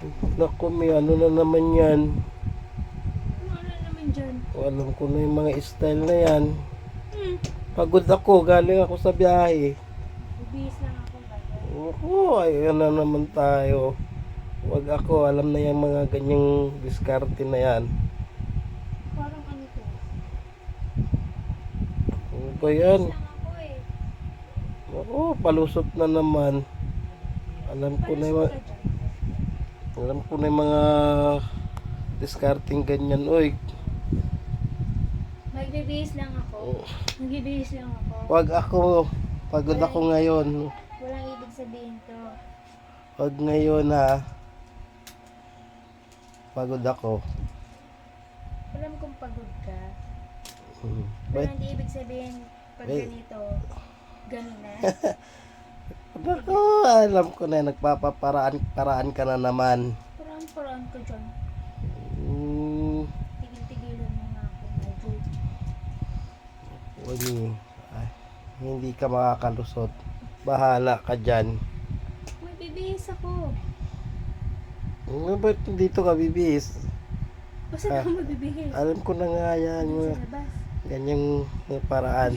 Naku, may ano na naman yan. Ano na naman dyan? Alam ko na yung mga style na yan. Hmm. Pagod ako, galing ako sa biyahe. Bibihis lang ako bagay. Oo, ayun na naman tayo. Wag ako, alam na yung mga ganyang diskarte na yan. Parang ano to? Ano ba yan? Bibihis lang ako eh. Oo, palusot na naman. Alam ko na yung, Palusot ka dyan. alam ko na yung mga diskarting ganyan. Oy, Magbibihis lang ako. Magbibihis lang ako. wag ako. Pagod ako ngayon. Walang ibig sabihin to. Wag ngayon ha. Pagod ako. Alam kong pagod ka. Pero Ba't? hindi ibig sabihin pag Wait. ganito, ganun na. Ako, alam ko na nagpapaparaan ka na naman. Paraan ko dyan. Hmm, Tigil-tigilan mo nga ako. Medyo. wag eh. Ay, hindi ka makakalusot. Bahala ka dyan. May bibihis ako. Ba't dito ka bibihis? Basta ka magbibihis. Alam ko na nga yan. Sa labas. Ganyang paraan.